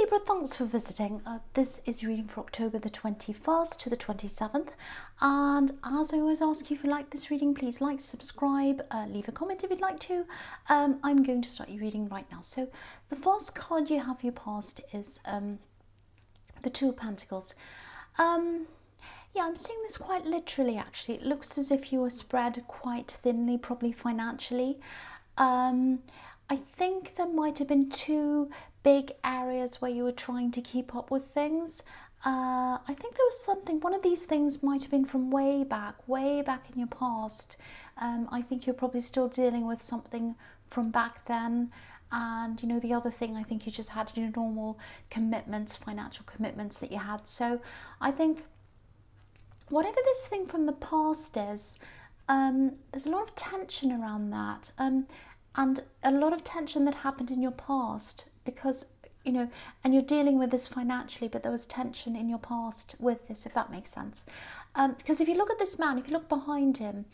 Libra, thanks for visiting. This is your reading for October the 21st to the 27th. And as I always ask you, if you like this reading, please like, subscribe, leave a comment if you'd like to. I'm going to start your reading right now. So the first card you have for your past is the Two of Pentacles. Yeah, I'm seeing this quite literally, actually. It looks as if you were spread quite thinly, probably financially. I think there might have been two big areas where you were trying to keep up with things. I think there was something, one of these things might have been from way back in your past. I think you're probably still dealing with something from back then. And, you know, the other thing, I think you just had your normal commitments, financial commitments that you had. So I think whatever this thing from the past is, there's a lot of tension around that. And a lot of tension that happened in your past because, you know, and you're dealing with this financially, but there was tension in your past with this, if that makes sense. Because if you look at this man, if you look behind him,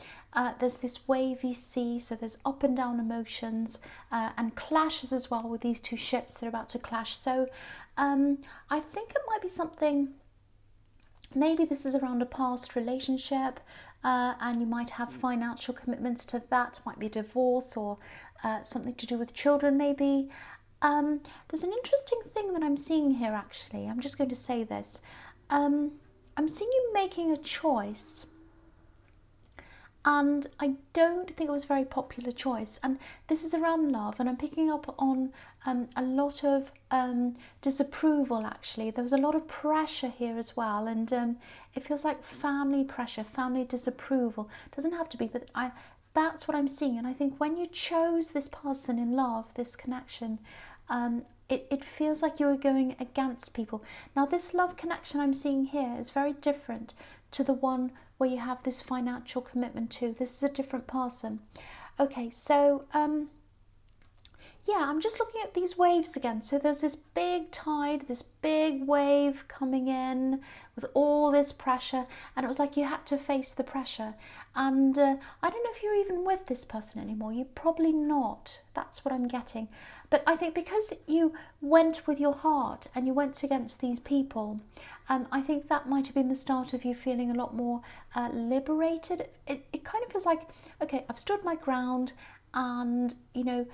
there's this wavy sea, so there's up and down emotions and clashes as well with these two ships that are about to clash. So I think it might be something, maybe this is around a past relationship, and you might have financial commitments to that. Might be a divorce or something to do with children, maybe. There's an interesting thing that I'm seeing here, actually. I'm just going to say this. I'm seeing you making a choice, and I don't think it was a very popular choice. And this is around love, and I'm picking up on a lot of disapproval, actually. There was a lot of pressure here as well, and it feels like family pressure, family disapproval. Doesn't have to be, but that's what I'm seeing. And I think when you chose this person in love, this connection, it feels like you were going against people. Now, this love connection I'm seeing here is very different to the one where you have this financial commitment to. This is a different person. Okay, so yeah, I'm just looking at these waves again. So there's this big tide, this big wave coming in with all this pressure, and it was like you had to face the pressure. And I don't know if you're even with this person anymore. You're probably not. That's what I'm getting. But I think because you went with your heart and you went against these people, I think that might have been the start of you feeling a lot more liberated. It kind of feels like, okay, I've stood my ground, and, you know,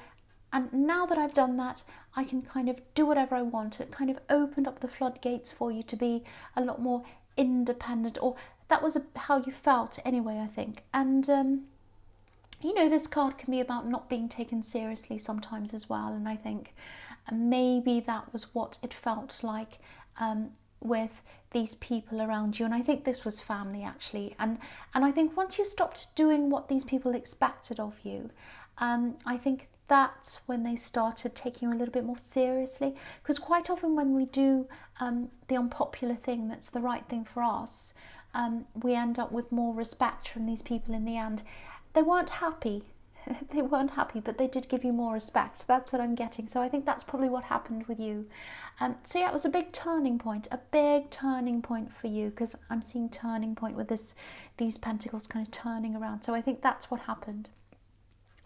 and now that I've done that, I can kind of do whatever I want. It kind of opened up the floodgates for you to be a lot more independent, or that was how you felt anyway, I think. And, you know, this card can be about not being taken seriously sometimes as well. And I think maybe that was what it felt like with these people around you. And I think this was family, actually. And I think once you stopped doing what these people expected of you, I think that's when they started taking you a little bit more seriously. Because quite often when we do the unpopular thing that's the right thing for us, we end up with more respect from these people in the end. They weren't happy. They weren't happy, but they did give you more respect. That's what I'm getting. So I think that's probably what happened with you. So yeah, it was a big turning point for you, because I'm seeing turning point with these pentacles kind of turning around. So I think that's what happened.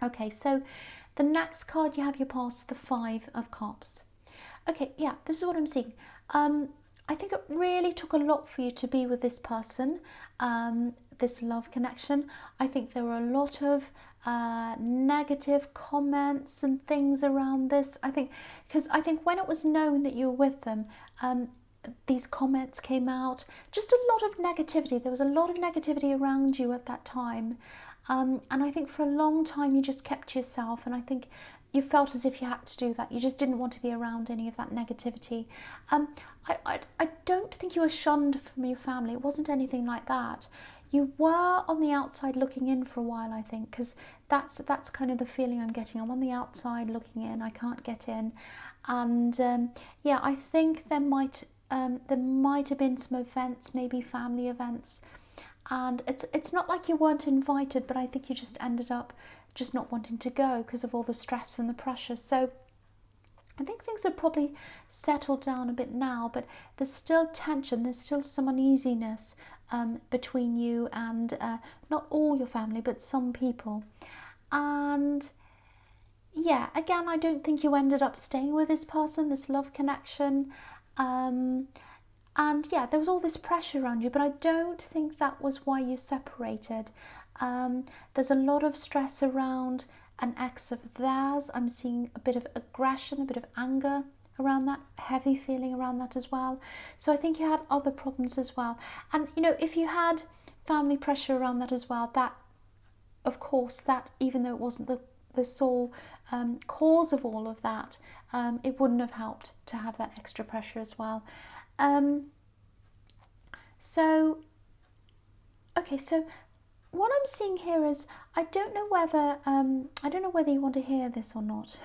Okay, so the next card you have your past, the Five of Cups. Okay, yeah, this is what I'm seeing. I think it really took a lot for you to be with this person, this love connection. I think there were a lot of negative comments and things around this. I think when it was known that you were with them, these comments came out, just a lot of negativity. There was a lot of negativity around you at that time. And I think for a long time you just kept to yourself, and I think you felt as if you had to do that. You just didn't want to be around any of that negativity. I don't think you were shunned from your family. It wasn't anything like that. You were on the outside looking in for a while, I think, because that's kind of the feeling I'm getting. I'm on the outside looking in. I can't get in. And yeah, I think there might have been some events, maybe family events. And it's not like you weren't invited, but I think you just ended up just not wanting to go because of all the stress and the pressure. So I think things have probably settled down a bit now, but there's still tension, there's still some uneasiness between you and not all your family, but some people. And yeah, again, I don't think you ended up staying with this person, this love connection. Um, and yeah, there was all this pressure around you, but I don't think that was why you separated. There's a lot of stress around an ex of theirs. I'm seeing a bit of aggression, a bit of anger around that, heavy feeling around that as well. So I think you had other problems as well. And you know, if you had family pressure around that as well, that of course, that even though it wasn't the sole cause of all of that, it wouldn't have helped to have that extra pressure as well. Um, so, okay, so what I'm seeing here is I don't know whether you want to hear this or not.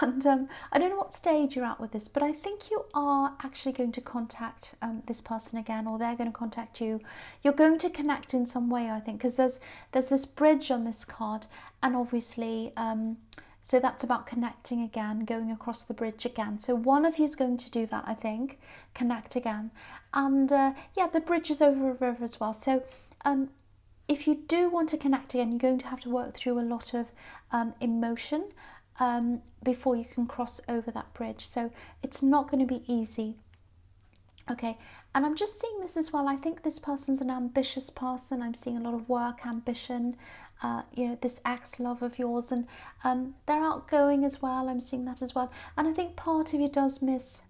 And I don't know what stage you're at with this, but I think you are actually going to contact this person again, or they're going to contact you. You're going to connect in some way, I think, because there's this bridge on this card, and obviously, so that's about connecting again, going across the bridge again. So one of you is going to do that, I think, connect again, and yeah, the bridge is over a river as well. So if you do want to connect again, you're going to have to work through a lot of emotion before you can cross over that bridge. So it's not going to be easy. Okay, and I'm just seeing this as well. I think this person's an ambitious person. I'm seeing a lot of work, ambition, you know, this ex-love of yours, and they're outgoing as well. I'm seeing that as well. And I think part of you does miss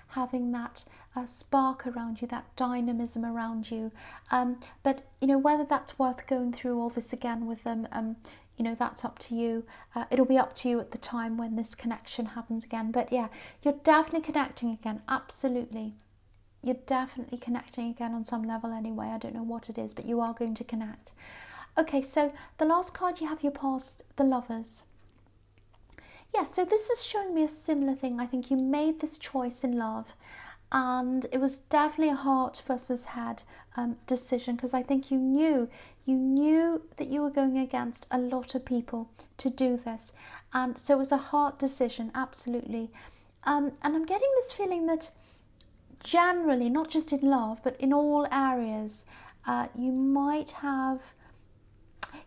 having that spark around you, that dynamism around you. But, you know, whether that's worth going through all this again with them, you know, that's up to you. It'll be up to you at the time when this connection happens again. But yeah, you're definitely connecting again, absolutely. You're definitely connecting again on some level anyway. I don't know what it is, but you are going to connect. Okay, so the last card you have your past, the Lovers. Yeah, so this is showing me a similar thing. I think you made this choice in love, and it was definitely a heart versus head decision, because I think you knew that you were going against a lot of people to do this, and so it was a heart decision, absolutely. And I'm getting this feeling that generally, not just in love, but in all areas, you might have,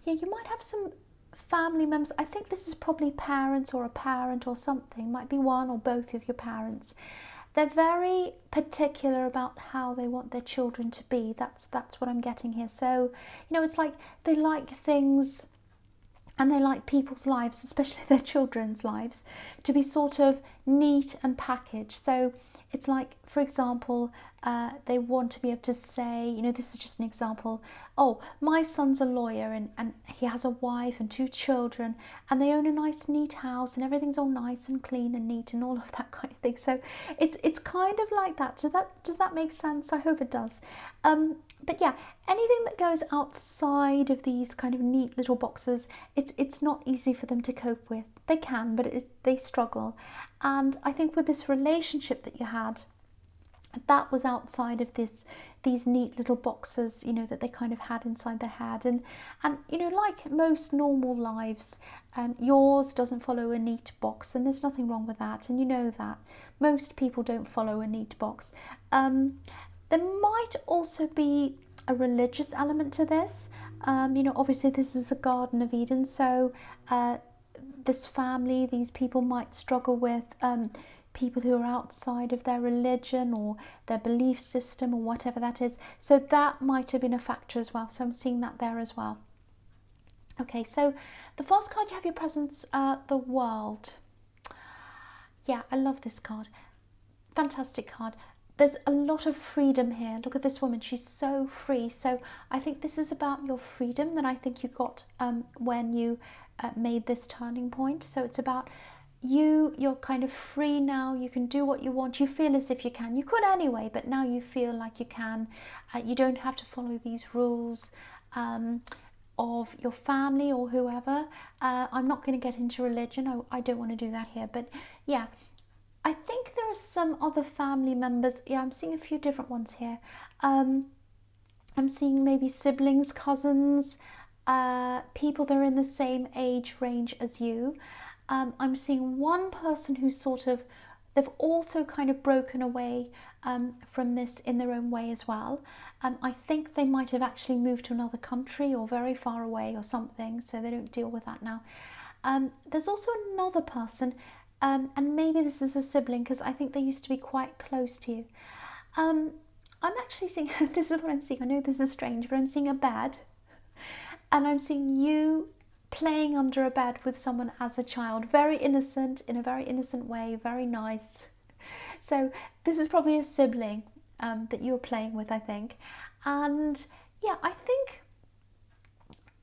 yeah, you might have some family members. I think this is probably parents or a parent or something, might be one or both of your parents. They're very particular about how they want their children to be. That's what I'm getting here. So, you know, it's like they like things, and they like people's lives, especially their children's lives, to be sort of neat and packaged. So it's like, for example, they want to be able to say, you know, this is just an example, oh, my son's a lawyer, and he has a wife and 2 children, and they own a nice neat house, and everything's all nice and clean and neat and all of that kind of thing. So it's kind of like that. Does that make sense? I hope it does. But yeah, anything that goes outside of these kind of neat little boxes, it's not easy for them to cope with. They can, but they struggle. And I think with this relationship that you had, that was outside of these neat little boxes, you know, that they kind of had inside their head. And you know, like most normal lives, yours doesn't follow a neat box, and there's nothing wrong with that, and you know that. Most people don't follow a neat box. There might also be a religious element to this. You know, obviously this is the Garden of Eden, so this family, these people might struggle with people who are outside of their religion or their belief system or whatever that is. So that might have been a factor as well. So I'm seeing that there as well. Okay, so the first card you have your presence, the World. Yeah, I love this card. Fantastic card. There's a lot of freedom here. Look at this woman, she's so free. So I think this is about your freedom that I think you got when you made this turning point. So it's about you're kind of free now. You can do what you want. You feel as if you can. You could anyway, but now you feel like you can. You don't have to follow these rules of your family or whoever. I'm not going to get into religion. I don't want to do that here. But yeah, I think there are some other family members. Yeah, I'm seeing a few different ones here. I'm seeing maybe siblings, cousins, people that are in the same age range as you. I'm seeing one person who's sort of, they've also kind of broken away from this in their own way as well. I think they might have actually moved to another country or very far away or something, so they don't deal with that now. There's also another person, and maybe this is a sibling because I think they used to be quite close to you. Um, I'm actually seeing, this is what I'm seeing. I know this is strange, but I'm seeing a bed, and I'm seeing you playing under a bed with someone as a child. Very innocent, in a very innocent way, very nice. So this is probably a sibling that you're playing with, I think. And yeah,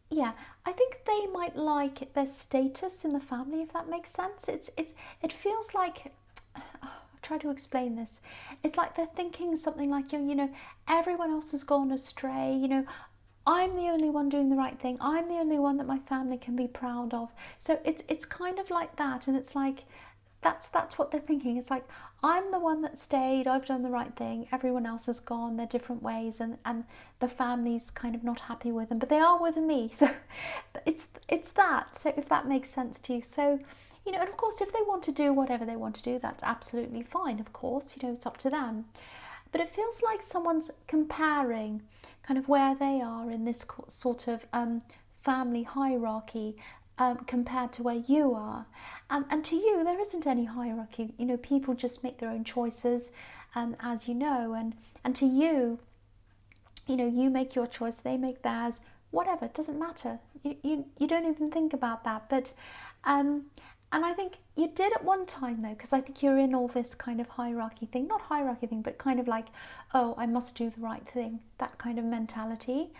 yeah, I think they might like their status in the family, if that makes sense. It feels like, I'll try to explain this. It's like they're thinking something like, everyone else has gone astray. I'm the only one doing the right thing. I'm the only one that my family can be proud of. So it's kind of like that, and it's like that's what they're thinking. It's like, I'm the one that stayed, I've done the right thing, everyone else has gone their different ways, and the family's kind of not happy with them, but they are with me. So it's that. So if that makes sense to you. So and of course, if they want to do whatever they want to do, that's absolutely fine. Of course, it's up to them. But it feels like someone's comparing kind of where they are in this sort of family hierarchy, compared to where you are. And to you, there isn't any hierarchy. People just make their own choices, as you know. And to you, you make your choice, they make theirs, whatever, it doesn't matter. You don't even think about that. But and I think you did at one time, though, because I think you're in all this kind of hierarchy thing, not hierarchy thing, but kind of like, oh, I must do the right thing, that kind of mentality.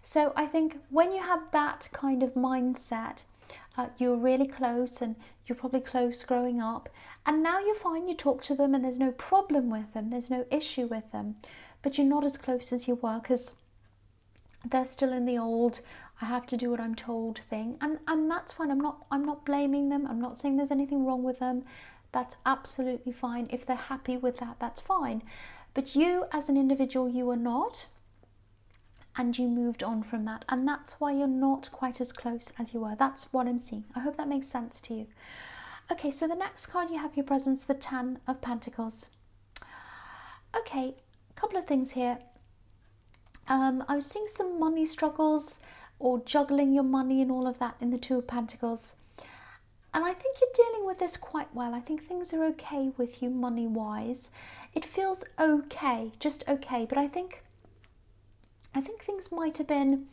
So I think when you have that kind of mindset, you're really close, and you're probably close growing up, and now you're fine, you talk to them and there's no problem with them, there's no issue with them, but you're not as close as you were because they're still in the old I have to do what I'm told thing, and that's fine. I'm not blaming them. I'm not saying there's anything wrong with them. That's absolutely fine. If they're happy with that, that's fine. But you as an individual, you are not, and you moved on from that, and that's why you're not quite as close as you were. That's what I'm seeing. I hope that makes sense to you. Okay, so the next card you have your presence, the Ten of Pentacles. Okay, a couple of things here. I was seeing some money struggles or juggling your money and all of that in the Two of Pentacles. And I think you're dealing with this quite well. I think things are okay with you money-wise. It feels okay, just okay. But I think things might have been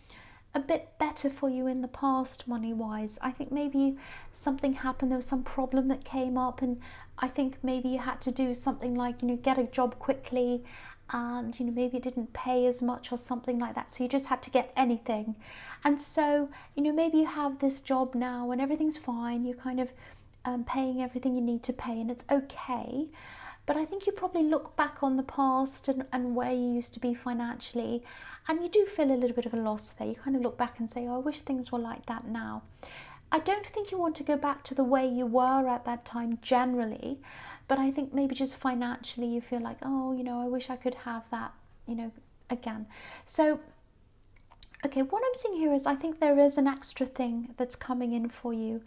a bit better for you in the past money-wise. I think maybe something happened, there was some problem that came up, and I think maybe you had to do something like, get a job quickly, and maybe it didn't pay as much or something like that, so you just had to get anything. And so maybe you have this job now and everything's fine, you're kind of paying everything you need to pay, and it's okay. But I think you probably look back on the past and where you used to be financially, and you do feel a little bit of a loss there. You kind of look back and say, oh, I wish things were like that now. I don't think you want to go back to the way you were at that time generally, but I think maybe just financially you feel like, oh, I wish I could have that, again. So, okay, what I'm seeing here is I think there is an extra thing that's coming in for you.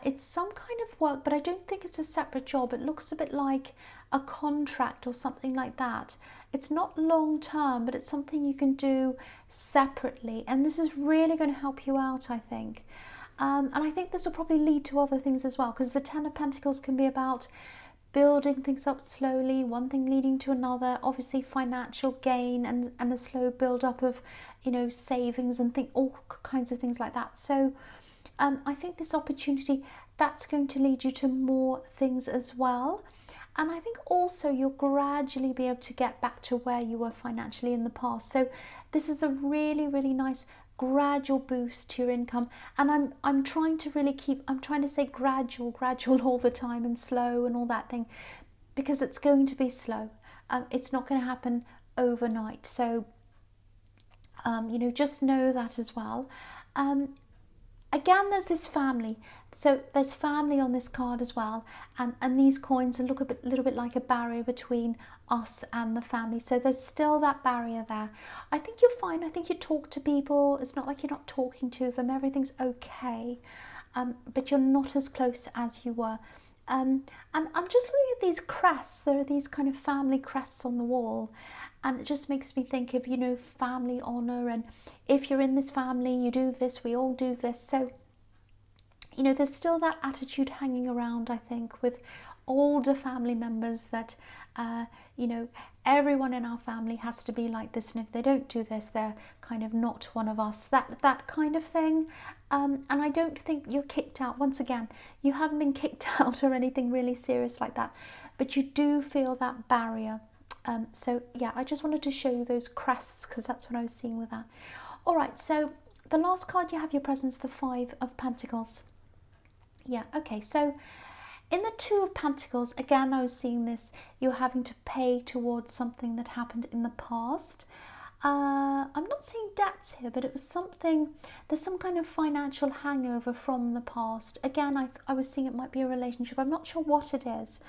It's some kind of work, but I don't think it's a separate job. It looks a bit like a contract or something like that. It's not long term, but it's something you can do separately. And this is really going to help you out, I think. And I think this will probably lead to other things as well, because the Ten of Pentacles can be about building things up slowly, one thing leading to another, obviously financial gain and a slow build up of, savings and all kinds of things like that. So I think this opportunity, that's going to lead you to more things as well. And I think also you'll gradually be able to get back to where you were financially in the past. So this is a really, really nice gradual boost to your income. And I'm trying to say gradual all the time, and slow and all that thing, because it's going to be slow. It's not going to happen overnight. So, just know that as well. Again, there's this family. So there's family on this card as well. And these coins look a little bit like a barrier between us and the family. So there's still that barrier there. I think you're fine. I think you talk to people. It's not like you're not talking to them. Everything's okay. But you're not as close as you were. And I'm just looking at these crests. There are these kind of family crests on the wall. And it just makes me think of, family honour. And if you're in this family, you do this, we all do this. So, you know, there's still that attitude hanging around, I think, with older family members that, you know, everyone in our family has to be like this, and if they don't do this, they're kind of not one of us. That kind of thing. And I don't think you're kicked out. Once again, you haven't been kicked out or anything really serious like that, but you do feel that barrier. So yeah, I just wanted to show you those crests because that's what I was seeing with that. All right, so the last card you have your presence, the Five of Pentacles. Yeah, okay, so in the Two of Pentacles, again, I was seeing this, you're having to pay towards something that happened in the past. I'm not seeing debts here, but it was something, there's some kind of financial hangover from the past. Again, I was seeing it might be a relationship. I'm not sure what it is.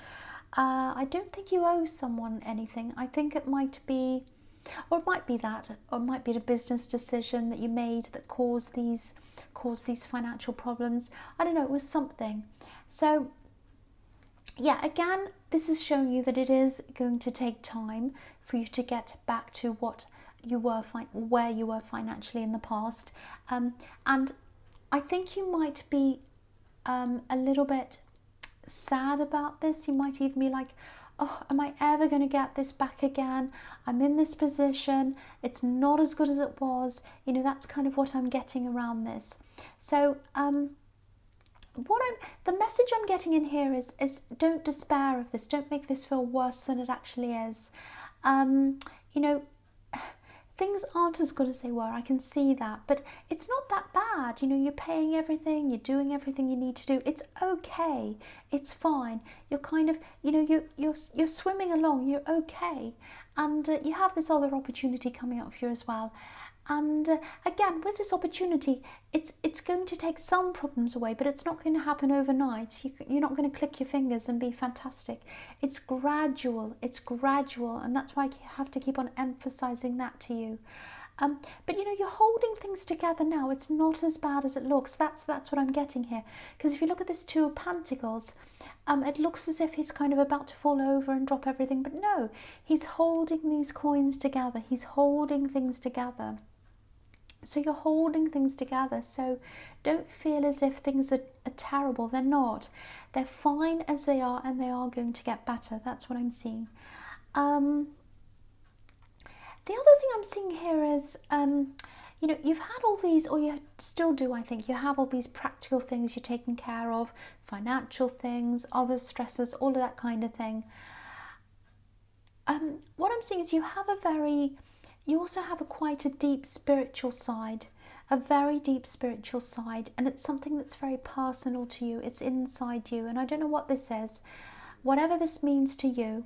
I don't think you owe someone anything. I think it might be, or it might be that, or it might be a business decision that you made that caused these financial problems. I don't know, it was something. So yeah, again, this is showing you that it is going to take time for you to get back to what you were, where you were financially in the past. And I think you might be a little bit sad about this. You might even be like, oh, am I ever going to get this back again? I'm in this position. It's not as good as it was. You know, that's kind of what I'm getting around this. So the message I'm getting in here is don't despair of this. Don't make this feel worse than it actually is. You know, things aren't as good as they were. I can see that, but it's not that bad. You know, you're paying everything, you're doing everything you need to do. It's okay. It's fine. You're kind of, you know, you're swimming along. You're okay, and you have this other opportunity coming up for you as well. And again, with this opportunity, it's going to take some problems away, but it's not going to happen overnight. You're not going to click your fingers and be fantastic. It's gradual, and that's why I have to keep on emphasizing that to you. But you know, you're holding things together now. It's not as bad as it looks. That's what I'm getting here. Because if you look at this Two of Pentacles, it looks as if he's kind of about to fall over and drop everything, but no, he's holding these coins together. He's holding things together. So you're holding things together. So don't feel as if things are terrible. They're not. They're fine as they are, and they are going to get better. That's what I'm seeing. The other thing I'm seeing here is, you know, you've had all these, or you still do, I think, you have all these practical things you're taking care of, financial things, other stresses, all of that kind of thing. What I'm seeing is you also have quite a deep spiritual side, a very deep spiritual side, and it's something that's very personal to you. It's inside you, and I don't know what this is, whatever this means to you.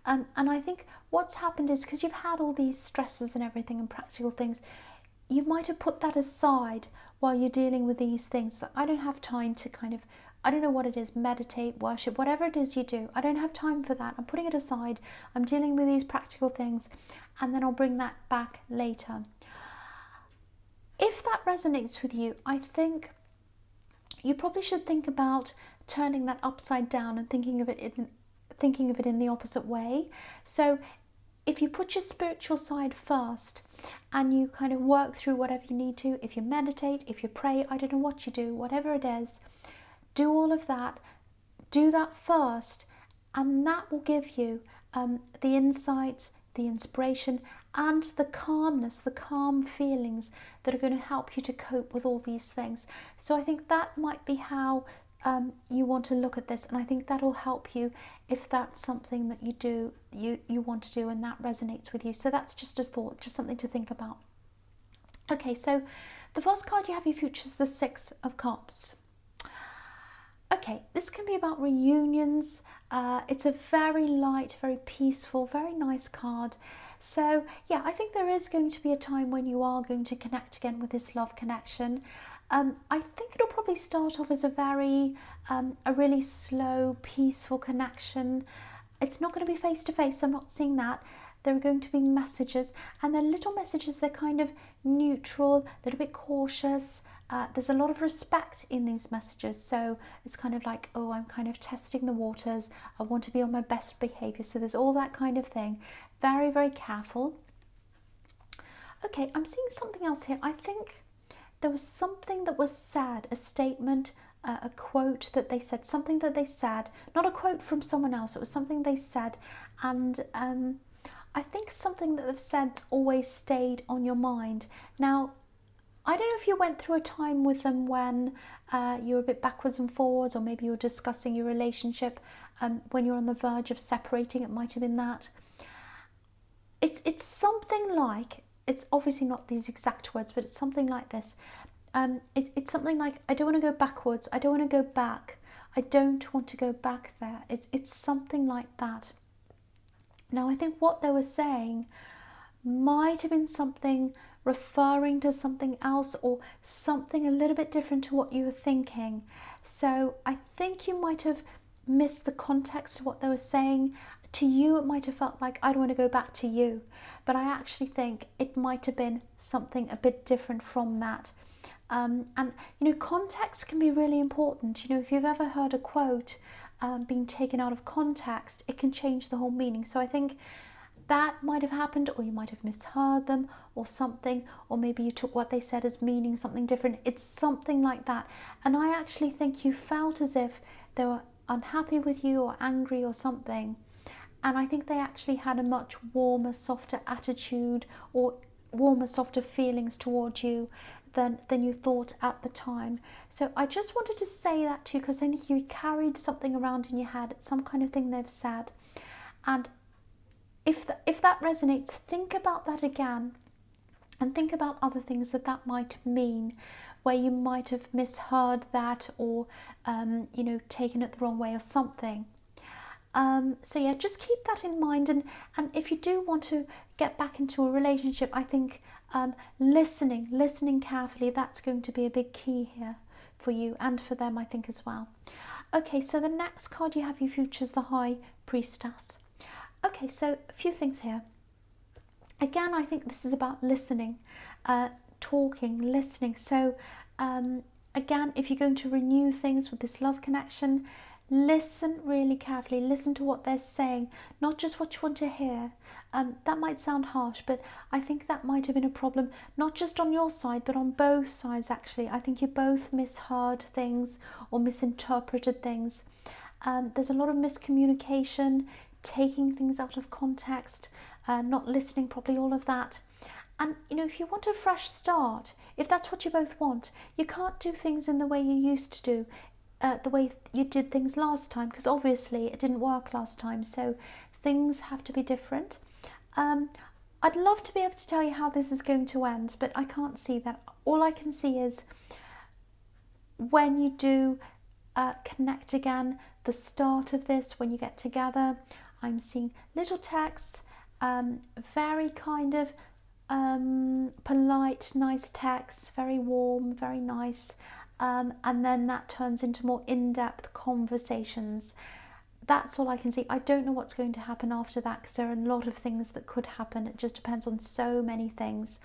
And I think what's happened is because you've had all these stresses and everything and practical things, you might have put that aside while you're dealing with these things. I don't have time to kind of, I don't know what it is, meditate, worship, whatever it is you do. I don't have time for that. I'm putting it aside. I'm dealing with these practical things, and then I'll bring that back later. If that resonates with you, I think you probably should think about turning that upside down and thinking of it in the opposite way. So if you put your spiritual side first and you kind of work through whatever you need to, if you meditate, if you pray, I don't know what you do, whatever it is, do all of that, do that first, and that will give you the insights, the inspiration, and the calmness, the calm feelings that are going to help you to cope with all these things. So I think that might be how you want to look at this, and I think that'll help you if that's something that you want to do and that resonates with you. So that's just a thought, just something to think about. Okay, so the first card you have your future is the Six of Cups. Okay, this can be about reunions. It's a very light, very peaceful, very nice card. So yeah, I think there is going to be a time when you are going to connect again with this love connection. I think it'll probably start off as a really slow, peaceful connection. It's not going to be face to face. I'm not seeing that. There are going to be messages, and they're little messages. They're kind of neutral, a little bit cautious. There's a lot of respect in these messages, so it's kind of like, oh, I'm kind of testing the waters. I want to be on my best behavior. So there's all that kind of thing. Very, very careful. Okay, I'm seeing something else here. I think there was something that was said, a statement a quote that they said, something that they said, not a quote from someone else, it was something they said, and I think something that they've said always stayed on your mind. Now, I don't know if you went through a time with them when you were a bit backwards and forwards, or maybe you were discussing your relationship when you're on the verge of separating. It might have been that. It's something like, it's obviously not these exact words, but it's something like this. It's something like, I don't want to go backwards, I don't want to go back, I don't want to go back there. It's something like that. Now, I think what they were saying might have been something referring to something else, or something a little bit different to what you were thinking. So I think you might have missed the context of what they were saying. To you, it might have felt like, I don't want to go back to you. But I actually think it might have been something a bit different from that. And, you know, context can be really important. You know, if you've ever heard a quote being taken out of context, it can change the whole meaning. So I think that might have happened, or you might have misheard them or something, or maybe you took what they said as meaning something different. It's something like that. And I actually think you felt as if they were unhappy with you or angry or something. And I think they actually had a much warmer, softer attitude, or warmer, softer feelings towards you than you thought at the time. So I just wanted to say that to you, because I think you carried something around in your head. It's some kind of thing they've said. And if that resonates, think about that again, and think about other things that might mean, where you might have misheard that, or you know, taken it the wrong way or something. So yeah, just keep that in mind, and if you do want to get back into a relationship, I think listening carefully, that's going to be a big key here for you and for them, I think, as well. Okay, so the next card you have you features the High Priestess. Okay, so a few things here. Again, I think this is about listening, talking, listening. So again, if you're going to renew things with this love connection, listen really carefully. Listen to what they're saying, not just what you want to hear. That might sound harsh, but I think that might have been a problem, not just on your side, but on both sides, actually. I think you both misheard things or misinterpreted things. There's a lot of miscommunication, taking things out of context, not listening properly, all of that. And, you know, if you want a fresh start, if that's what you both want, you can't do things in the way you used to do, the way you did things last time, because obviously it didn't work last time. So things have to be different. I'd love to be able to tell you how this is going to end, but I can't see that. All I can see is when you do connect again, the start of this, when you get together, I'm seeing little texts, very kind of polite, nice texts, very warm, very nice, and then that turns into more in-depth conversations. That's all I can see. I don't know what's going to happen after that, because there are a lot of things that could happen. It just depends on so many things.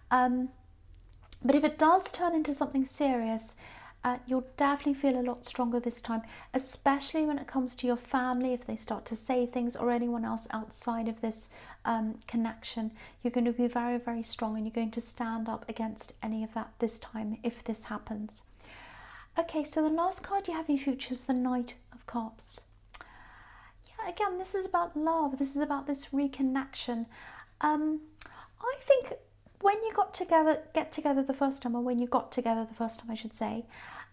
But if it does turn into something serious, you'll definitely feel a lot stronger this time, especially when it comes to your family. If they start to say things, or anyone else outside of this connection, you're going to be very, very strong, and you're going to stand up against any of that this time if this happens. Okay, so the last card you have you features the Knight of Cups. Yeah, again, this is about love. This is about this reconnection. I think when you get together the first time, or when you got together the first time, I should say,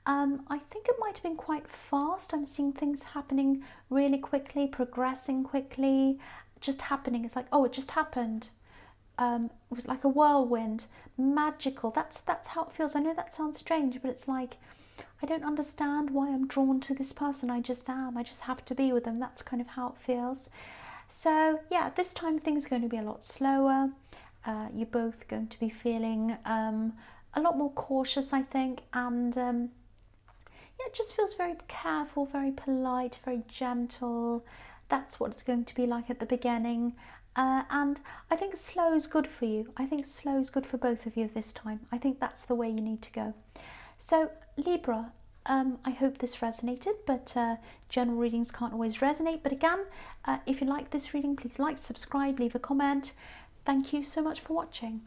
I think it might have been quite fast. I'm seeing things happening really quickly, progressing quickly, just happening. It's like, oh, it just happened. It was like a whirlwind, magical. That's how it feels. I know that sounds strange, but it's like, I don't understand why I'm drawn to this person. I just am. I just have to be with them. That's kind of how it feels. So yeah, this time things are going to be a lot slower. You're both going to be feeling a lot more cautious, I think, and yeah, it just feels very careful, very polite, very gentle. That's what it's going to be like at the beginning. And I think slow is good for you. I think slow is good for both of you this time. I think that's the way you need to go. So Libra, I hope this resonated, but general readings can't always resonate. But again, if you like this reading, please like, subscribe, leave a comment. Thank you so much for watching.